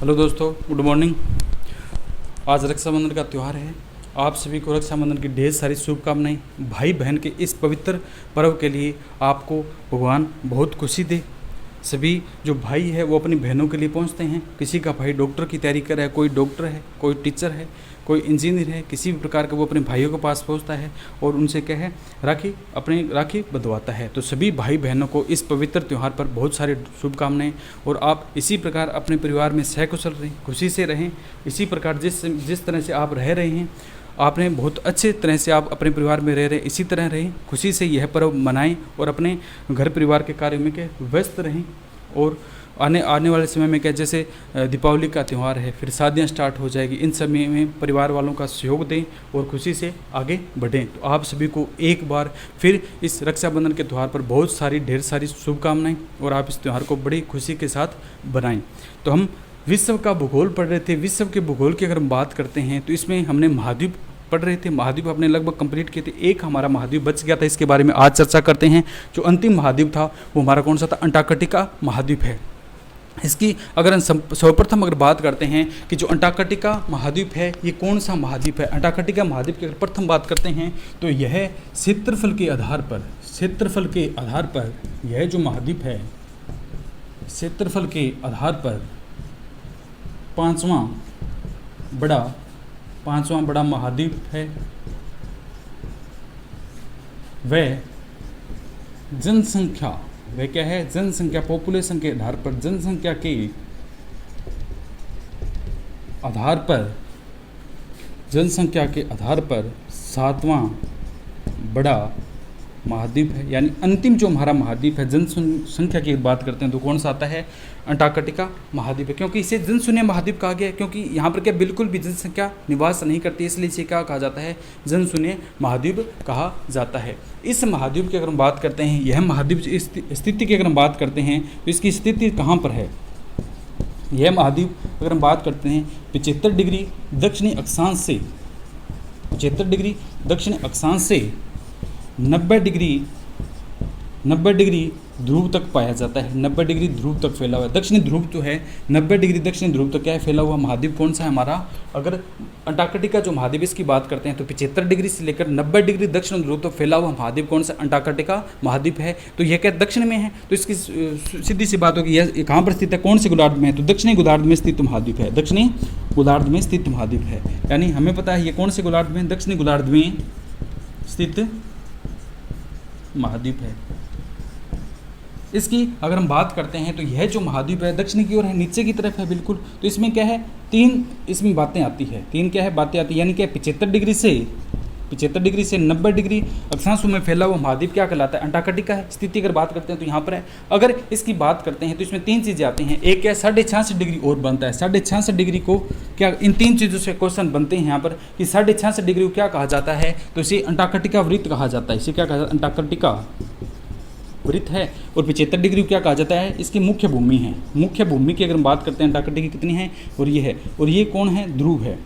Hello दोस्तों, good morning. आज रक्षाबंधन का त्यौहार है। आप सभी को रक्षाबंधन की ढेर सारी शुभकामनाएं। भाई बहन के इस पवित्र पर्व के लिए आपको भगवान बहुत खुशी दे। सभी जो भाई है वो अपनी बहनों के लिए पहुंचते हैं। किसी का भाई डॉक्टर की तैयारी कर रहा है, कोई डॉक्टर है, कोई टीचर है, कोई इंजीनियर है, किसी भी प्रकार का वो अपने भाइयों के पास पहुंचता है और उनसे क्या है राखी बंधवाता है। तो सभी भाई बहनों को इस पवित्र त्यौहार पर बहुत सारी शुभकामनाएं। और आप इसी प्रकार अपने परिवार में सहकुशल रहें, खुशी से रहें। इसी प्रकार जिस तरह से आप रह रहे हैं, आपने बहुत अच्छे तरह से आप अपने परिवार में रह रहे हैं, इसी तरह रहें, खुशी से यह पर्व मनाएं और अपने घर परिवार के कार्य में क्या व्यस्त रहें। और आने वाले समय में क्या, जैसे दीपावली का त्यौहार है, फिर शादियां स्टार्ट हो जाएगी, इन समय में परिवार वालों का सहयोग दें और खुशी से आगे बढ़ें। तो आप सभी को एक बार फिर इस रक्षाबंधन के त्यौहार पर बहुत सारी ढेर सारी शुभकामनाएं और आप इस त्यौहार को बड़ी खुशी के साथ बनाएं। तो हम विश्व का भूगोल पढ़ रहे थे। विश्व के भूगोल की अगर हम बात करते हैं तो इसमें हमने महाद्वीप पढ़ रहे थे। महाद्वीप अपने लगभग कंप्लीट किए थे। एक हमारा महाद्वीप बच गया था, इसके बारे में आज चर्चा करते हैं। जो अंतिम महाद्वीप था वो हमारा कौन सा था? अंटार्कटिका महाद्वीप है। इसकी अगर हम सर्वप्रथम अगर बात करते हैं कि जो अंटार्कटिका महाद्वीप है ये कौन सा महाद्वीप है। अंटार्कटिका महाद्वीप की अगर प्रथम बात करते हैं तो यह क्षेत्रफल के आधार पर यह जो महाद्वीप है, क्षेत्रफल के आधार पर पांचवा बड़ा महाद्वीप है। वह क्या है? जनसंख्या, पॉपुलेशन के आधार पर, जनसंख्या के आधार पर सातवां बड़ा महाद्वीप है। यानी अंतिम जो हमारा महाद्वीप है, जनसंख्या की बात करते हैं तो कौन सा आता है? अंटार्कटिका महाद्वीप है। क्योंकि इसे जनशून्य महाद्वीप कहा गया है, क्योंकि यहाँ पर क्या बिल्कुल भी जनसंख्या निवास नहीं करती, इसलिए इसे क्या कहा जाता है? जनशून्य महाद्वीप कहा जाता है। इस महाद्वीप की अगर हम बात करते हैं, यह महाद्वीप स्थिति की अगर हम बात करते हैं तो इसकी स्थिति कहाँ पर है? यह महाद्वीप अगर हम बात करते हैं 75 डिग्री दक्षिणी अक्षांश से 90 डिग्री ध्रुव तक पाया जाता है। 90 डिग्री ध्रुव तक फैला हुआ है। दक्षिणी ध्रुव जो है 90 डिग्री दक्षिणी ध्रुव तक क्या है? फैला हुआ महाद्वीप कौन सा है हमारा? अगर अंटार्कटिका जो महाद्वीप इसकी बात करते हैं तो 75 डिग्री से लेकर 90 डिग्री दक्षिण ध्रुव तक फैला हुआ महाद्वीप कौन सा? अंटार्कटिका महाद्वीप है। तो यह क्या दक्षिण में है? तो इसकी सीधी सी बात होगी, यह कहाँ पर स्थित है? कौन से गोलार्ध में है? तो दक्षिणी गोलार्ध में स्थित महाद्वीप है। दक्षिणी गोलार्ध में स्थित महाद्वीप है। यानी हमें पता है ये कौन से गोलार्ध में? दक्षिणी गोलार्ध में स्थित महाद्वीप है। इसकी अगर हम बात करते हैं तो यह जो महाद्वीप है दक्षिण की ओर है, नीचे की तरफ है बिल्कुल। तो इसमें क्या है? तीन इसमें बातें आती है। यानी क्या? 75 डिग्री से 90 डिग्री अक्षांशों में फैला हुआ महाद्वीप क्या कहलाता है? अंटार्कटिका है। स्थिति अगर बात करते हैं तो यहाँ पर है। अगर इसकी बात करते हैं तो इसमें तीन चीज़ें आती हैं। एक क्या? 66.5 डिग्री और बनता है। 66.5 डिग्री को क्या, इन तीन चीज़ों से क्वेश्चन बनते हैं यहाँ पर कि 66.5 डिग्री को क्या कहा जाता है? तो इसे अंटार्कटिका वृत्त कहा जाता है। इसे क्या कहा जाता है? अंटार्कटिका वृत्त है। और 75 डिग्री क्या कहा जाता है? इसकी मुख्य भूमि है। मुख्य भूमि की अगर हम बात करते हैं अंटार्कटिका कितनी है? और ये है। और ये कौन है? ध्रुव है।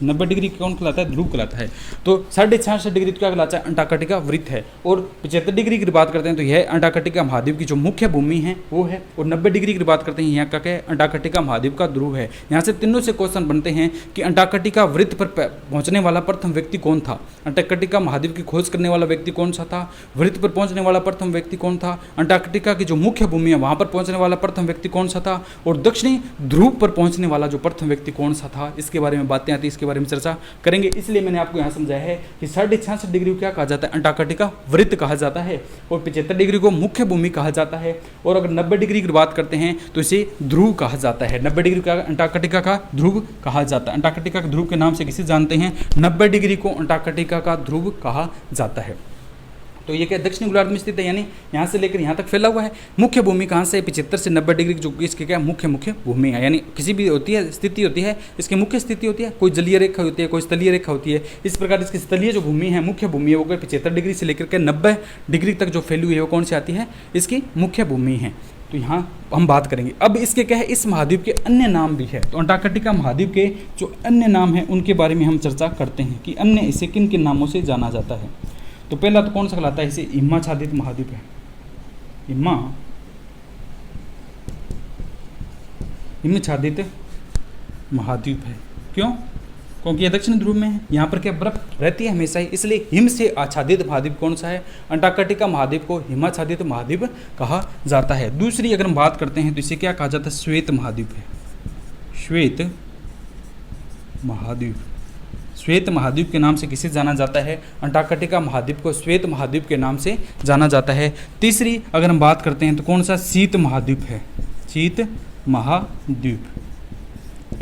90 डिग्री कौन कहलाता है? ध्रुव कहलाता है। तो 66.5 डिग्री क्या कहलाता है? अंटार्कटिका वृत्त है। और 75 डिग्री की बात करते हैं तो यह अंटार्कटिका महाद्वीप की जो मुख्य भूमि है वो है। और 90 डिग्री की बात करते हैं यहाँ का क्या है? अंटार्कटिका महाद्वीप का ध्रुव है। यहाँ से तीनों से क्वेश्चन बनते हैं कि अंटार्कटिका वृत्त पर पहुँचने वाला प्रथम व्यक्ति कौन था? अंटार्कटिका महाद्वीप की खोज करने वाला व्यक्ति कौन सा था? वृत्त पर पहुँचने वाला प्रथम व्यक्ति कौन था? अंटार्कटिका की जो मुख्य भूमि है वहाँ पर पहुँचने वाला प्रथम व्यक्ति कौन सा था? और दक्षिणी ध्रुव पर पहुँचने वाला जो प्रथम व्यक्ति कौन सा था? इसके बारे में बातें आती है, इसके बारे में चर्चा करेंगे। इसलिए मैंने आपको यहाँ समझाया है कि 66.5 डिग्री को क्या कहा जाता है? अंटार्कटिका वृत्त कहा जाता है। और 75 डिग्री को मुख्य भूमि कहा जाता है। और अगर 90 डिग्री की बात करते हैं तो इसे ध्रुव कहा जाता है। 90 डिग्री का अंटार्कटिका का ध्रुव कहा जाता है। अंटार्कटिका के ध्रुव के नाम से किसे जानते हैं? 90 डिग्री को अंटार्कटिका का ध्रुव कहा जाता है। तो ये क्या दक्षिणी गोलार्ध में स्थित है, यानी यहाँ से लेकर यहाँ तक फैला हुआ है। मुख्य भूमि कहाँ से? 75 से 90 डिग्री जो इसकी क्या मुख्य भूमि है। यानी किसी भी होती है स्थिति होती है, इसकी मुख्य स्थिति होती है, कोई जलीय रेखा होती है, कोई स्थलीय रेखा होती है। इस प्रकार इसकी स्थलीय जो भूमि है, मुख्य भूमि है, वो 75 डिग्री से लेकर के 90 डिग्री तक जो फैली हुई है वो कौन सी आती है? इसकी मुख्य भूमि है। तो यहाँ हम बात करेंगे। अब इसके क्या है? इस महाद्वीप के अन्य नाम भी है। तो अंटार्कटिका महाद्वीप के जो अन्य नाम हैं उनके बारे में हम चर्चा करते हैं कि अन्य इसे किन किन नामों से जाना जाता है। तो पहला तो कौन सा कहलाता है? इसे हिमाच्छादित महाद्वीप है। हिमाच्छादित महाद्वीप है। क्यों? क्योंकि ये दक्षिण ध्रुव में है, यहाँ पर क्या बर्फ रहती है हमेशा ही, इसलिए हिम से आच्छादित महाद्वीप कौन सा है? अंटार्कटिका महाद्वीप को हिमाच्छादित महाद्वीप कहा जाता है। दूसरी अगर हम बात करते हैं तो इसे क्या कहा जाता है? श्वेत महाद्वीप है। श्वेत महाद्वीप, श्वेत महाद्वीप के नाम से किसे जाना जाता है? अंटार्कटिका महाद्वीप को श्वेत महाद्वीप के नाम से जाना जाता है। तीसरी अगर हम बात करते हैं तो कौन सा? शीत महाद्वीप है। शीत महाद्वीप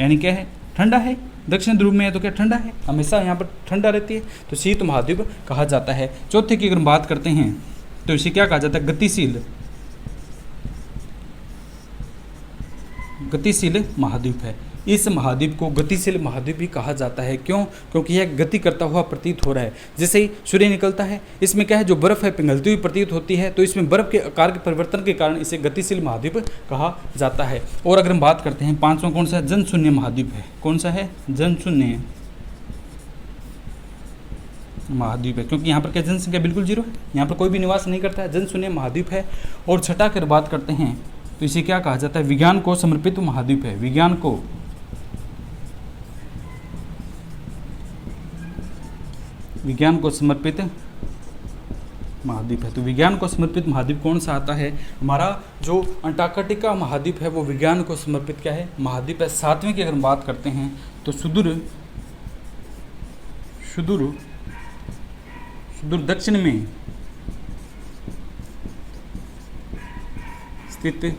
यानी क्या है? ठंडा है। दक्षिण ध्रुव में है तो क्या ठंडा है, हमेशा यहाँ पर ठंडा रहती है, तो शीत महाद्वीप कहा जाता है। चौथे की अगर हम बात करते हैं तो इसे क्या कहा जाता है? गतिशील, गतिशील महाद्वीप है। इस महाद्वीप को गतिशील महाद्वीप भी कहा जाता है। क्यों? क्योंकि यह गति करता हुआ प्रतीत हो रहा है। जैसे ही सूर्य निकलता है, इसमें क्या है? जो बर्फ है पिघलती हुई प्रतीत होती है, तो इसमें बर्फ के आकार के परिवर्तन के कारण इसे गतिशील महाद्वीप कहा जाता है। और अगर हम बात करते हैं पांचवा कौन सा? जनशून्य महाद्वीप है। कौन सा है? जनशून्य महाद्वीप है, क्योंकि यहाँ पर क्या जनसंख्या बिल्कुल जीरो है, यहाँ पर कोई भी निवास नहीं करता है, जनशून्य महाद्वीप है। और छठा की बात करते हैं तो इसे क्या कहा जाता है? विज्ञान को समर्पित महाद्वीप है। विज्ञान को समर्पित महाद्वीप है। तो विज्ञान को समर्पित महाद्वीप कौन सा आता है? हमारा जो अंटार्कटिका महाद्वीप है वो विज्ञान को समर्पित क्या है? महाद्वीप है। सातवें की अगर हम बात करते हैं तो सुदूर दक्षिण में स्थित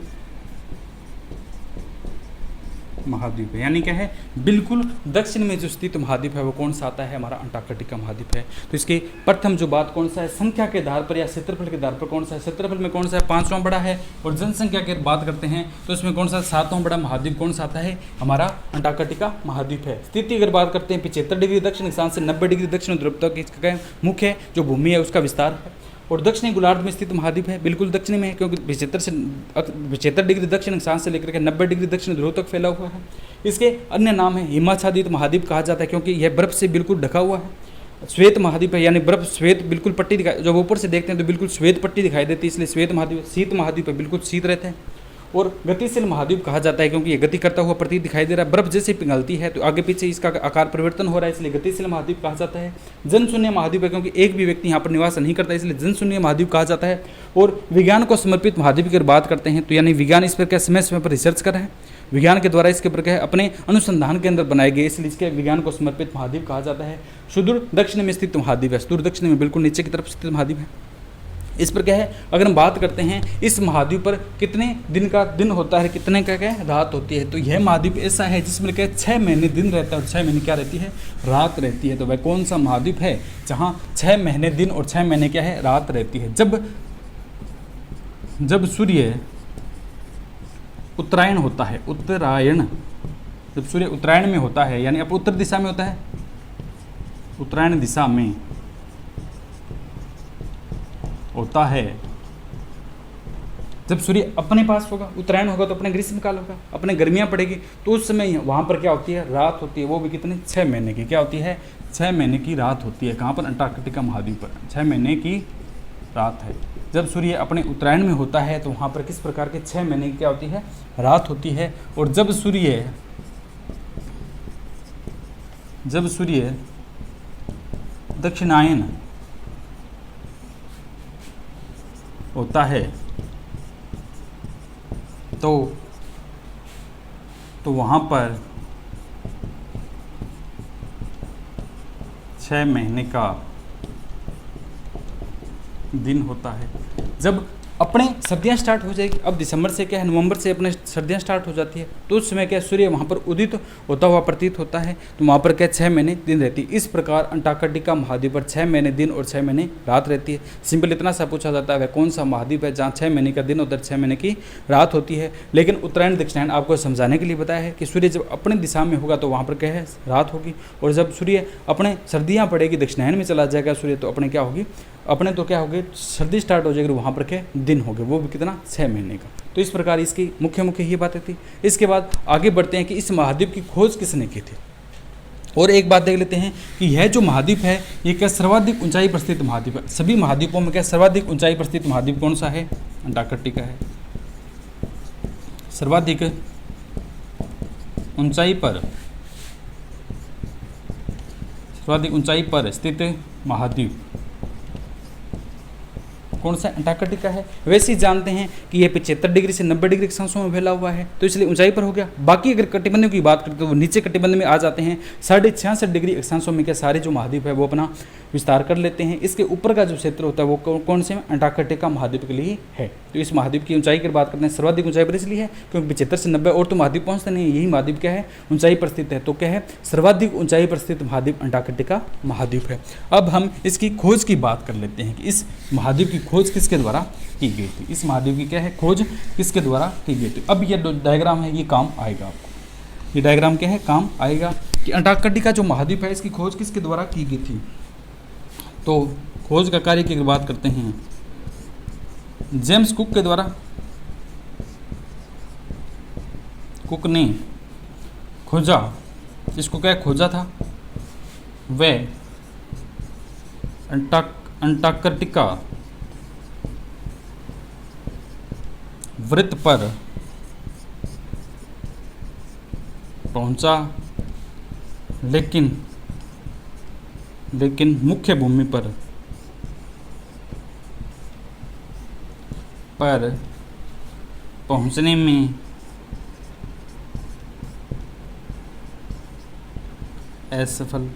महाद्वीप है, यानी क्या है? बिल्कुल दक्षिण में जो स्थित महाद्वीप है वो कौन सा आता है? हमारा अंटार्कटिका महाद्वीप है। तो इसके प्रथम जो बात कौन सा है? संख्या के आधार पर या क्षेत्रफल के आधार पर कौन सा है? क्षेत्रफल में कौन सा है? पांचवां बड़ा है। और जनसंख्या की बात करते हैं तो इसमें कौन सा? सातवां बड़ा महाद्वीप कौन सा आता है? हमारा अंटार्कटिका महाद्वीप है। स्थिति अगर बात करते हैं 75 डिग्री दक्षिण अक्षांश से 90 डिग्री दक्षिण ध्रुव तक इसका मुख्य जो भूमि है उसका विस्तार है। और दक्षिणी गोलार्ध में स्थित महाद्वीप है, बिल्कुल दक्षिणी में है, क्योंकि 75 डिग्री दक्षिण अक्षांश से लेकर के 90 डिग्री दक्षिण ध्रुव तक फैला हुआ है। इसके अन्य नाम है हिमाच्छादित महाद्वीप कहा जाता है, क्योंकि यह बर्फ से बिल्कुल ढका हुआ है। श्वेत महाद्वीप है, यानी बर्फ श्वेत बिल्कुल पट्टी दिखाई, जब ऊपर से देखते हैं तो बिल्कुल श्वेत पट्टी दिखाई देती है, इसलिए श्वेत महाद्वीप। शीत महाद्वीप है, बिल्कुल शीत रहता है। और गतिशील महाद्वीप कहा जाता है, क्योंकि ये गति करता हुआ प्रतीत दिखाई दे रहा है। बर्फ जैसे पिघलती है तो आगे पीछे इसका आकार परिवर्तन हो रहा है, इसलिए गतिशील महाद्वीप कहा जाता है। जनशून्य महाद्वीप है, क्योंकि एक भी व्यक्ति यहाँ पर निवास नहीं करता, इसलिए जनशून्य महाद्वीप कहा जाता है। और विज्ञान को समर्पित महाद्वीप की अगर बात करते हैं तो यानी विज्ञान इस पर क्या समय समय पर रिसर्च कर रहे हैं, विज्ञान के द्वारा इसके ऊपर क्या है अपने अनुसंधान के अंदर बनाए गए, इसलिए इसके विज्ञान को समर्पित महाद्वीप कहा जाता है। सुदूर दक्षिण में स्थित महाद्वीप है, सुदूर दक्षिण में बिल्कुल नीचे की तरफ स्थित महाद्वीप है। इस पर क्या है, अगर हम बात करते हैं इस महाद्वीप पर कितने दिन का दिन होता है, कितने का क्या है रात होती है, तो यह महाद्वीप ऐसा है जिसमें क्या 6 महीने दिन रहता है और 6 महीने क्या रहती है रात रहती है। तो वह कौन सा महाद्वीप है जहाँ 6 महीने दिन और 6 महीने क्या है रात रहती है। जब सूर्य उत्तरायण होता है, जब सूर्य उत्तरायण में होता है, यानी अब उत्तर दिशा में होता है, उत्तरायण दिशा में होता है, जब सूर्य अपने पास होगा, उत्तरायण होगा तो अपने ग्रीष्मकाल होगा, अपने गर्मियाँ पड़ेगी, तो उस समय वहाँ पर क्या होती है रात होती है, वो भी कितने 6 महीने की क्या होती है 6 महीने की रात होती है। कहाँ पर? अंटार्कटिका महाद्वीप पर 6 महीने की रात है। जब सूर्य अपने उत्तरायण में होता है तो वहाँ पर किस प्रकार के 6 महीने की क्या होती है रात होती है। और जब सूर्य दक्षिणायन होता है तो वहाँ पर 6 महीने का दिन होता है। जब अपने सर्दियाँ स्टार्ट हो जाएगी, अब दिसंबर से क्या है नवंबर से अपने सर्दियाँ स्टार्ट हो जाती है, तो उस समय क्या सूर्य वहाँ पर उदित होता हुआ प्रतीत होता है, तो वहाँ पर क्या 6 महीने दिन रहती है। इस प्रकार अंटार्कटिका महाद्वीप पर 6 महीने दिन और 6 महीने रात रहती है। सिंपल इतना सा पूछा जाता है वह कौन सा महाद्वीप है जहाँ 6 महीने का दिन और 6 महीने की रात होती है। लेकिन उत्तरायण दक्षिणायन आपको समझाने के लिए बताया है कि सूर्य जब अपने दिशा में होगा तो वहाँ पर क्या है रात होगी, और जब सूर्य अपने सर्दियाँ पड़ेगी दक्षिणायन में चला जाएगा सूर्य तो अपने क्या होगी अपने तो क्या होगी सर्दी स्टार्ट हो जाएगी, वहाँ पर क्या दिन हो गए, वो भी कितना 6 महीने का। तो इस प्रकार इसकी मुख्य ये बातें थी। इसके बाद आगे बढ़ते हैं कि इस महाद्वीप की खोज किसने की थी। और एक बात देख लेते हैं कि यह जो महाद्वीप है ये क्या सर्वाधिक ऊंचाई पर स्थित महाद्वीप है। सभी महाद्वीपों में क्या सर्वाधिक ऊंचाई पर स्थित महाद्वीप कौन सा है? अंटार्कटिका है। सर्वाधिक ऊंचाई पर स्थित महाद्वीप कौन सा? अंटार्कटिका है। वैसे ही जानते हैं कि ये 75 डिग्री से 90 डिग्री अक्षांशों में फैला हुआ है, तो इसलिए ऊंचाई पर हो गया। बाकी अगर कटिबंधों की बात करते तो वो नीचे कटिबंध में आ जाते हैं। 66.5 डिग्री अक्षांशों में क्या सारे जो महाद्वीप है वो अपना विस्तार कर लेते हैं। इसके ऊपर का जो क्षेत्र होता है वो कौन से में? अंटार्कटिका महाद्वीप के लिए है। तो इस महाद्वीप की ऊंचाई की बात करते हैं, सर्वाधिक ऊंचाई पर इसलिए है क्योंकि 75 से 90 और तो महाद्वीप पहुंचते नहीं, यही महाद्वीप क्या है? ऊंचाई पर स्थित है। तो क्या है? सर्वाधिक ऊंचाई पर स्थित महाद्वीप अंटार्कटिका महाद्वीप है। अब हम इसकी खोज की बात कर लेते हैं कि इस महाद्वीप की खोज किसके द्वारा की गई थी। इस महाद्वीप की क्या है? खोज किसके द्वारा की गई थी। अब ये डायग्राम है, ये काम आएगा आपको। ये डायग्राम क्या है? काम आएगा कि अंटार्कटिका जो महाद्वीप है इसकी खोज किसके द्वारा की गई थी। तो खोज का कार्य की बात करते हैं, जेम्स कुक के द्वारा। कुक ने खोजा, इसको क्या खोजा था? वह अंटार्कटिका वृत्त पर पहुंचा, लेकिन मुख्य भूमि पर पहुंचने में असफल।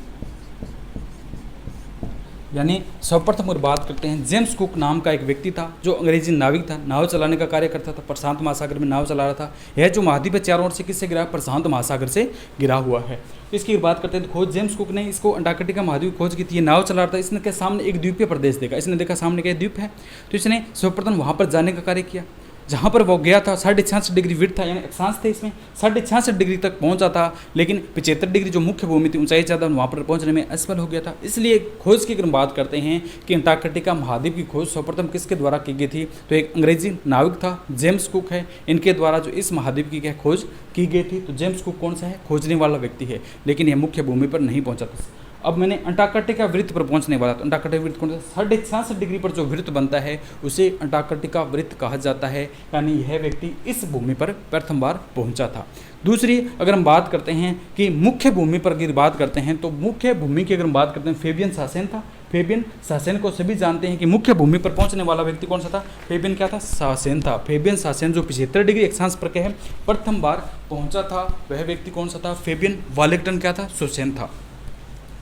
यानी सर्वप्रथम अगर बात करते हैं, जेम्स कुक नाम का एक व्यक्ति था जो अंग्रेजी नाविक था, नाव चलाने का कार्य करता था, प्रशांत महासागर में नाव चला रहा था। यह जो महाद्वीप है चारों ओर से किससे घिरा? प्रशांत महासागर से घिरा हुआ है। इसकी बात करते हैं तो खोज जेम्स कुक ने इसको अंटार्कटिका महाद्वीप खोज की थी। ये नाव चला रहा था, इसने क्या सामने एक द्वीपीय प्रदेश देखा, इसने देखा सामने क्या द्वीप है, तो इसने सर्वप्रथम वहाँ पर जाने का कार्य किया। जहाँ पर वो गया था 66.5 डिग्री विड्थ था, यानी अक्षांश थे इसमें, 66.5 डिग्री तक पहुंचा था, लेकिन 75 डिग्री जो मुख्य भूमि थी, ऊंचाई ज़्यादा, वहाँ पर पहुंचने में असफल हो गया था। इसलिए खोज की अगर हम बात करते हैं कि अंटार्कटिका महाद्वीप की खोज सर्वप्रथम किसके द्वारा की गई थी, तो एक अंग्रेजी नाविक था, जेम्स कुक है, इनके द्वारा जो इस महाद्वीप की क्या खोज की गई थी। तो जेम्स कुक कौन सा है? खोजने वाला व्यक्ति है, लेकिन यह मुख्य भूमि पर नहीं पहुंचा था। अब मैंने अंटार्कटिका वृत्त पर पहुंचने वाला, तो अंटार्कटिका वृत्त कौन सा? 66.5 डिग्री पर जो वृत्त बनता है उसे अंटार्कटिका वृत्त कहा जाता है, यानी यह व्यक्ति इस भूमि पर प्रथम बार पहुंचा था। दूसरी अगर हम बात करते हैं कि मुख्य भूमि पर की बात करते हैं, तो मुख्य भूमि की अगर हम बात करते हैं, फेबियन सासेन था। फेबियन सासेन को सभी जानते हैं कि मुख्य भूमि पर पहुंचने वाला व्यक्ति कौन सा था? फेबियन क्या था? सासेन था। फेबियन सासेन जो 75 डिग्री अक्षांश पर क्या है प्रथम बार पहुंचा था, वह व्यक्ति कौन सा था? फेबियन वालिंगटन क्या था? सोसेन था।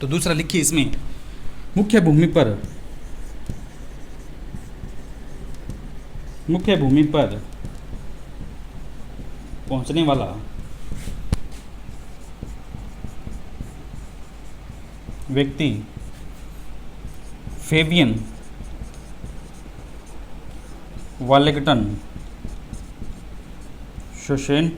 तो दूसरा लिखिए इसमें, मुख्य भूमि पर पहुंचने वाला व्यक्ति फेबियन वालिंगटन सोसेन।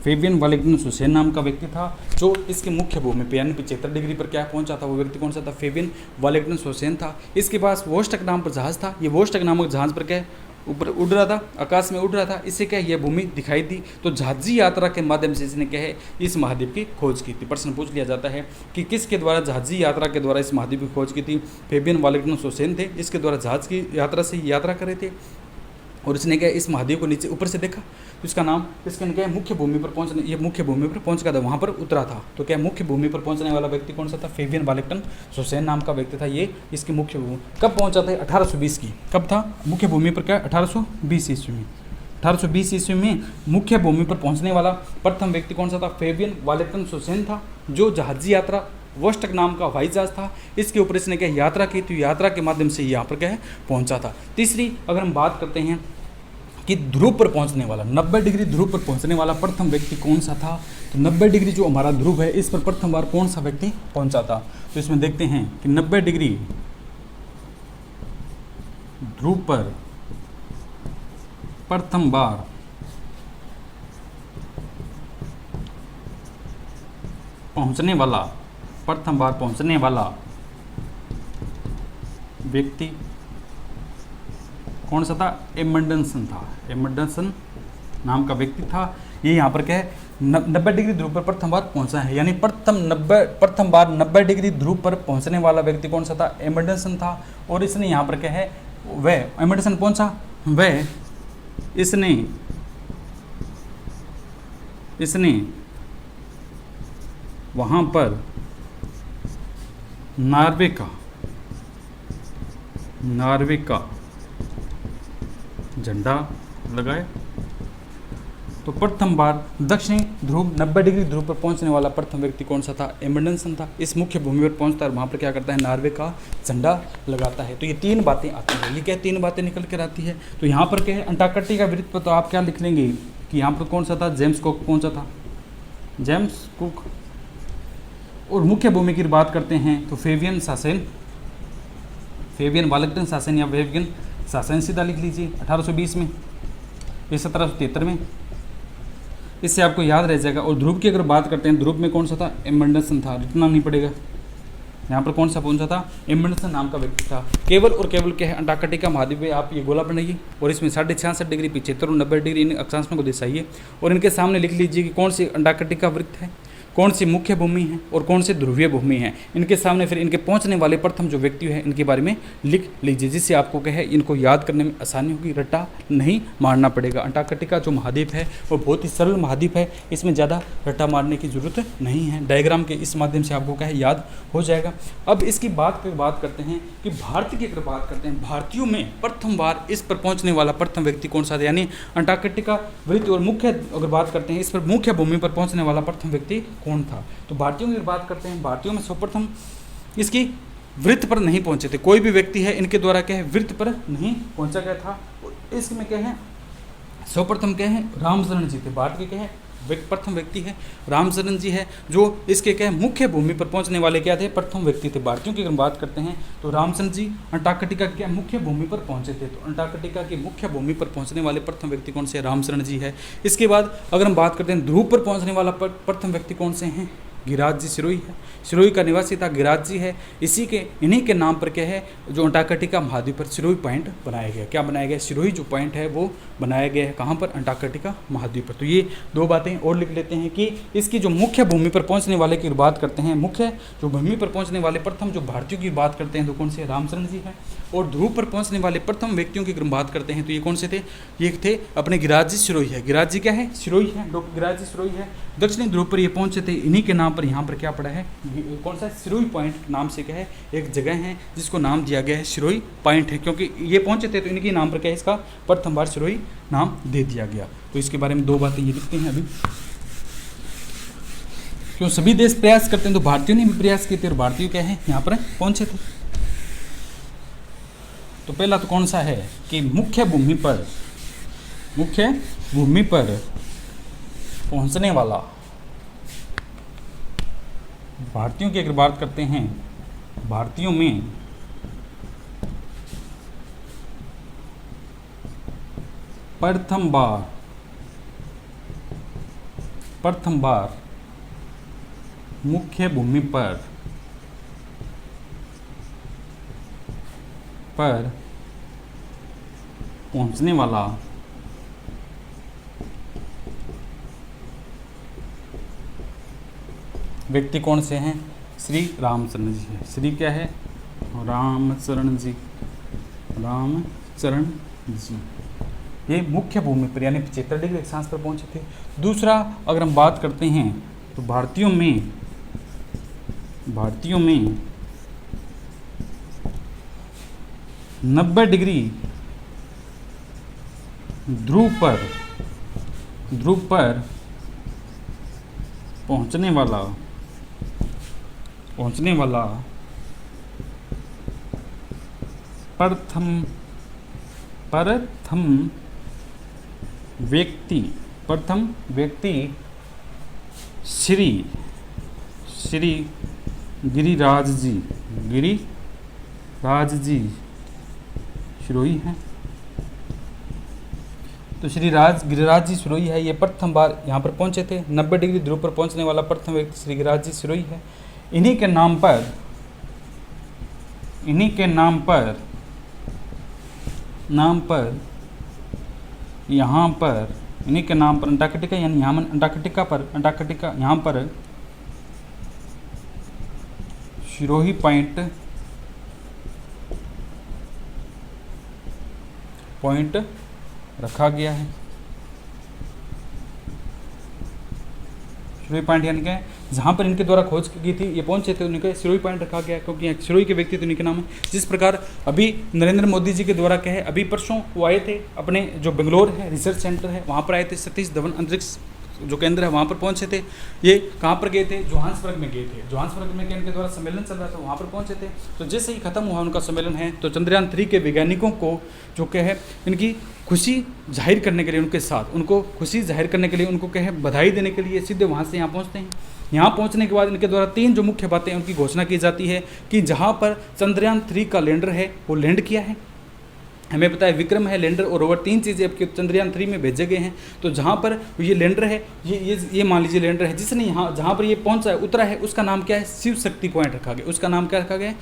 फेबियन वालिंगटन सोसेन नाम का व्यक्ति था जो इसके मुख्य भूमि पे यानी 75 डिग्री पर क्या पहुंचा था। वो व्यक्ति कौन सा था? फेबियन वालिंगटन सोसेन था। इसके पास वोस्टक नाम पर जहाज था। ये वोस्टक नामक जहाज पर क्या ऊपर उड़ रहा था, आकाश में उड़ रहा था, इससे क्या यह भूमि दिखाई दी। तो जहाजी यात्रा के माध्यम से इसने क्या है इस महाद्वीप की खोज की थी। प्रश्न पूछ लिया जाता है कि किसके द्वारा जहाजी यात्रा के द्वारा इस महाद्वीप की खोज की थी? फेबियन वालिंगटन सोसेन थे, जिसके द्वारा जहाज की यात्रा से यात्रा कर रहे थे, और इसने क्या इस महाद्वीप को नीचे ऊपर से देखा, तो इसका नाम इसके क्या मुख्य भूमि पर पहुंचने, ये मुख्य भूमि पर पहुंच गया था, वहाँ पर उतरा था। तो क्या मुख्य भूमि पर पहुंचने वाला व्यक्ति कौन सा था? फेबियन वालिंगटन सोसेन नाम का व्यक्ति था। ये इसकी मुख्य भूमि कब पहुंचा था? 1820 की। कब था मुख्य भूमि पर? क्या 1820 ईस्वी में। 1820 ईस्वी में मुख्य भूमि पर पहुंचने वाला प्रथम व्यक्ति कौन सा था? फेबियन वालिंगटन सोसेन था, जो जहाजी यात्रा वोस्टक नाम का हवाई जहाज था, इसके ऊपर इसने क्या यात्रा की, तो यात्रा के माध्यम से यहाँ पर क्या है पहुंचा था। तीसरी अगर हम बात करते हैं कि ध्रुव पर पहुंचने वाला, 90 डिग्री ध्रुव पर पहुंचने वाला प्रथम व्यक्ति कौन सा था? तो 90 डिग्री जो हमारा ध्रुव है इस पर प्रथम बार कौन सा व्यक्ति पहुंचा था? तो इसमें देखते हैं कि 90 डिग्री ध्रुव पर प्रथम बार पहुंचने वाला व्यक्ति कौन सा था? एमंडसन था। एमंडसन नाम का व्यक्ति था। ये यहाँ पर क्या है 90 डिग्री ध्रुव पर प्रथम बार पहुंचा है, यानी प्रथम बार 90 डिग्री ध्रुव पर पहुंचने वाला व्यक्ति कौन सा था? एमंडसन था। और इसने यहाँ पर क्या है वह एमंडसन पहुंचा, वह इसने इसने वहाँ पर नॉर्वे का झंडा लगाया। तो प्रथम बार दक्षिणी ध्रुव 90 डिग्री ध्रुव पर पहुंचने वाला प्रथम व्यक्ति कौन सा था? एम्बर्डसन था। इस मुख्य भूमि पर पहुंचता है और वहाँ पर क्या करता है? नॉर्वे का झंडा लगाता है। तो ये तीन बातें आती हैं। ये क्या तीन बातें निकल कर आती है? तो यहाँ पर क्या है? अंटार्कटिका वृत्त पर तो आप क्या लिख लेंगे कि यहाँ पर कौन सा था? जेम्स कुक पहुँचा था, जेम्स कुक। और मुख्य भूमि की बात करते हैं तो फेबियन वालंगटन शासन या फेबियन शासन सीधा लिख लीजिए 1820 में, ये 1773 में, इससे आपको याद रह जाएगा। और ध्रुव की अगर बात करते हैं, ध्रुव में कौन सा था? एम्बर्डसन था, लिखना नहीं पड़ेगा। यहाँ पर कौन सा पहुंचा था? एम्बर्डसन नाम का व्यक्ति था। केवल और केवल क्या है? अंटार्कटिका महाद्वीप में आप ये गोला बनाइए और इसमें 66.5 डिग्री 75 और 90 डिग्री इन अक्षांशों को दर्शाइए और इनके सामने लिख लीजिए कि कौन सी अंटार्कटिका वृत्त है, कौन सी मुख्य भूमि है और कौन सी ध्रुवीय भूमि है। इनके सामने फिर इनके पहुंचने वाले प्रथम जो व्यक्ति है इनके बारे में लिख लीजिए, जिससे आपको क्या है? इनको याद करने में आसानी होगी, रट्टा नहीं मारना पड़ेगा। अंटार्कटिका जो महाद्वीप है वो बहुत ही सरल महाद्वीप है, इसमें ज़्यादा रट्टा मारने की जरूरत नहीं है। डायग्राम के इस माध्यम से आपको क्या है? याद हो जाएगा। अब इसकी बात करते हैं कि भारत की अगर बात करते हैं, भारतीयों में प्रथम बार इस पर पहुँचने वाला प्रथम व्यक्ति कौन सा था? यानी अंटार्कटिका वृत्त और मुख्य अगर बात करते हैं, इस पर मुख्य भूमि पर पहुँचने वाला प्रथम व्यक्ति कौन था? तो भारतीयों की बात करते हैं, भारतीयों में सर्वप्रथम इसकी वृत्त पर नहीं पहुंचे थे। कोई भी व्यक्ति है इनके द्वारा क्या है? वृत्त पर नहीं पहुंचा गया था। और इसमें क्या है? सर्वप्रथम क्या है? रामचरण जी थे। भारत के क्या है? प्रथम व्यक्ति है रामचरण जी है, जो इसके क्या है? मुख्य भूमि पर पहुंचने वाले क्या थे? प्रथम व्यक्ति थे। भारतीयों की अगर बात करते हैं तो रामचरण जी अंटार्कटिका की मुख्य भूमि पर पहुंचे थे। तो अंटार्कटिका की मुख्य भूमि पर पहुंचने वाले प्रथम व्यक्ति कौन से? रामचरण जी है। इसके बाद अगर हम बात करते हैं ध्रुव पर पहुंचने वाला प्रथम व्यक्ति कौन से हैं? गिरिराज जी सिरोही है। सिरोही का निवासी था गिरिराज जी है। इन्हीं के नाम पर क्या है? जो अंटार्कटिका महाद्वीप पर सिरोही पॉइंट बनाया गया। क्या बनाया गया? सिरोही जो पॉइंट है वो बनाया गया है। कहाँ पर? अंटार्कटिका महाद्वीप पर। तो ये दो बातें और लिख लेते हैं कि इसकी जो मुख्य भूमि पर पहुंचने वाले की बात करते हैं, मुख्य जो भूमि पर पहुंचने वाले प्रथम जो भारतीयों की बात करते हैं तो कौन से? रामचरण जी है। और ध्रुव पर पहुंचने वाले प्रथम व्यक्तियों की अगर बात करते हैं तो ये कौन से थे? ये थे अपने गिरिराज जी सिरोही है। गिरिराज जी क्या है? सिरोही है। डॉक्टर गिरिराज जी सिरोही है। दक्षिणी ध्रुव पर ये पहुंचे थे। इन्हीं के नाम पर यहाँ पर क्या पड़ा है? कौन सा? सिरोही पॉइंट नाम से क्या है? एक जगह है जिसको नाम दिया गया है सिरोही पॉइंट है, क्योंकि ये पहुंचे थे तो इनके नाम पर क्या है? इसका प्रथम बार सिरोही नाम दे दिया गया। तो इसके बारे में दो बातें ये लिखते हैं अभी। क्यों सभी देश प्रयास करते हैं तो भारतीयों ने भी प्रयास किए थे और भारतीय क्या है? यहाँ पर पहुंचे थे। तो पहला तो कौन सा है कि मुख्य भूमि पर पहुंचने वाला, भारतीयों की अगर बात करते हैं, भारतीयों में प्रथम बार मुख्य भूमि पर पहुंचने वाला व्यक्ति कौन से हैं? श्री रामचरण जी है। श्री क्या है? रामचरण जी। ये मुख्य भूमि पर यानी 75 डिग्री अक्षांश पर पहुंचे थे। दूसरा अगर हम बात करते हैं तो भारतीयों में 90 डिग्री ध्रुव पर पहुंचने वाला प्रथम व्यक्ति श्री गिरिराज जी सिरोही हैं। तो गिरिराज जी सिरोही है। ये प्रथम बार यहाँ पर पहुँचे थे। 90 डिग्री ध्रुव पर पहुँचने वाला प्रथम व्यक्ति श्री गिरिराज जी सिरोही है। इन्हीं के नाम पर अंटार्कटिका यानी अंटार्कटिका यहाँ पर सिरोही पॉइंट रखा गया है। सिरोही पॉइंट यानी कि जहाँ पर इनके द्वारा खोज की थी, ये पहुंचे थे, उनके सिरोही पॉइंट रखा गया क्योंकि यहाँ सिरोही के व्यक्ति तो उन्हीं के नाम है। जिस प्रकार अभी नरेंद्र मोदी जी के द्वारा क्या है, अभी परसों वो आए थे अपने जो बेंगलोर है रिसर्च सेंटर है वहाँ पर आए थे, सतीश धवन अंतरिक्ष जो केंद्र है वहाँ पर पहुँचे थे। ये कहाँ पर गए थे, जोहान्सबर्ग में गए थे। जोहान्सबर्ग में इनके द्वारा सम्मेलन चल रहा था, वहाँ पर पहुँचे थे। तो जैसे ही खत्म हुआ उनका सम्मेलन है तो चंद्रयान 3 के वैज्ञानिकों को जो क्या है इनकी खुशी जाहिर करने के लिए, उनके साथ उनको खुशी जाहिर करने के लिए, उनको क्या है बधाई देने के लिए सीधे वहाँ से यहाँ पहुँचते हैं। यहाँ पहुँचने के बाद इनके द्वारा 3 जो मुख्य बातें उनकी घोषणा की जाती है कि जहाँ पर चंद्रयान 3 का लैंडर है वो लैंड किया है। हमें पता है विक्रम है, लैंडर और रोवर, 3 चीज़ें आपके चंद्रयान 3 में भेजे गए हैं। तो जहाँ पर ये लैंडर है, ये मान लीजिए लैंडर है जिसने यहाँ जहाँ पर ये पहुँचा है, उतरा है, उसका नाम क्या है, शिव शक्ति पॉइंट रखा गया। उसका नाम क्या रखा गया है,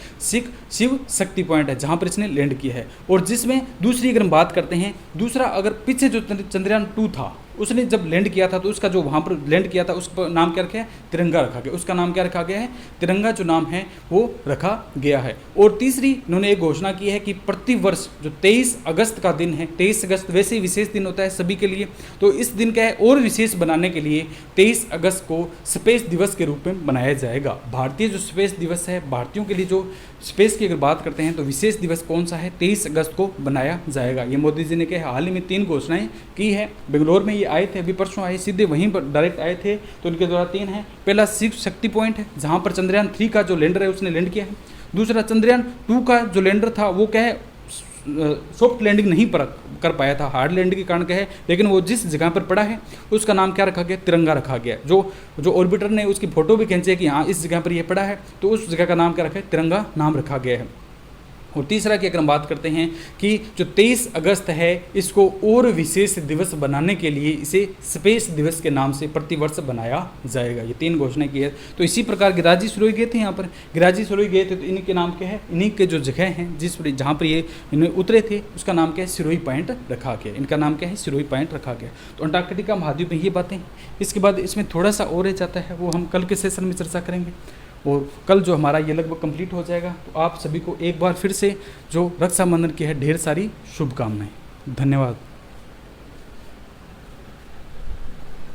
शिव शक्ति पॉइंट है, जहाँ पर इसने लैंड किया है। और जिसमें दूसरी अगर हम बात करते हैं, दूसरा अगर पीछे जो चंद्रयान 2 था उसने जब लैंड किया था तो उसका जो वहाँ पर लैंड किया था उसका नाम क्या रखा है, तिरंगा रखा गया। उसका नाम क्या रखा गया है, तिरंगा जो नाम है वो रखा गया है। और तीसरी इन्होंने एक घोषणा की है कि प्रतिवर्ष जो 23 अगस्त का दिन है, 23 अगस्त वैसे ही विशेष दिन होता है सभी के लिए, तो इस दिन क्या है और विशेष बनाने के लिए 23 अगस्त को स्पेस दिवस के रूप में बनाया जाएगा। भारतीय जो स्पेस दिवस है, भारतीयों के लिए जो स्पेस की अगर बात करते हैं तो विशेष दिवस कौन सा है, 23 अगस्त को बनाया जाएगा। ये मोदी जी ने क्या हाल ही में 3 घोषणाएं की है। बेंगलोर में ये आए थे, अभी परसों आए, सीधे वहीं पर डायरेक्ट आए थे, तो उनके द्वारा 3 है। पहला शिव शक्ति पॉइंट है जहाँ पर चंद्रयान 3 का जो लैंडर है उसने लैंड किया है। दूसरा चंद्रयान 2 का जो लैंडर था वो क्या है, सॉफ्ट लैंडिंग नहीं कर पाया था, हार्ड लैंडिंग के कारण क्या है, लेकिन वो जिस जगह पर पड़ा है उसका नाम क्या रखा गया, तिरंगा रखा गया। जो ऑर्बिटर ने उसकी फोटो भी खींची है कि हाँ इस जगह पर ये पड़ा है, तो उस जगह का नाम क्या रखा है, तिरंगा नाम रखा गया है। और तीसरा की अगर हम बात करते हैं कि जो 23 अगस्त है इसको और विशेष दिवस बनाने के लिए इसे स्पेस दिवस के नाम से प्रतिवर्ष बनाया जाएगा। ये 3 घोषणा की है। तो इसी प्रकार गिराजी सिरोही गए थे, यहाँ पर गिराजी सिरोही गए थे तो इन्हीं के नाम क्या है, इन्हीं के जो जगह हैं जहाँ पर ये इन्हें उतरे थे उसका नाम क्या है, सिरोही पॉइंट रखा गया। इनका नाम क्या है, सिरोही पॉइंट रखा गया। तो अंटार्कटिका महाद्वीप में ये बातें। इसके बाद इसमें थोड़ा सा और रह जाता है, वो हम कल के सेशन में चर्चा करेंगे। और कल जो हमारा ये लगभग कंप्लीट हो जाएगा। तो आप सभी को एक बार फिर से जो रक्षाबंधन की है ढेर सारी शुभकामनाएं। धन्यवाद।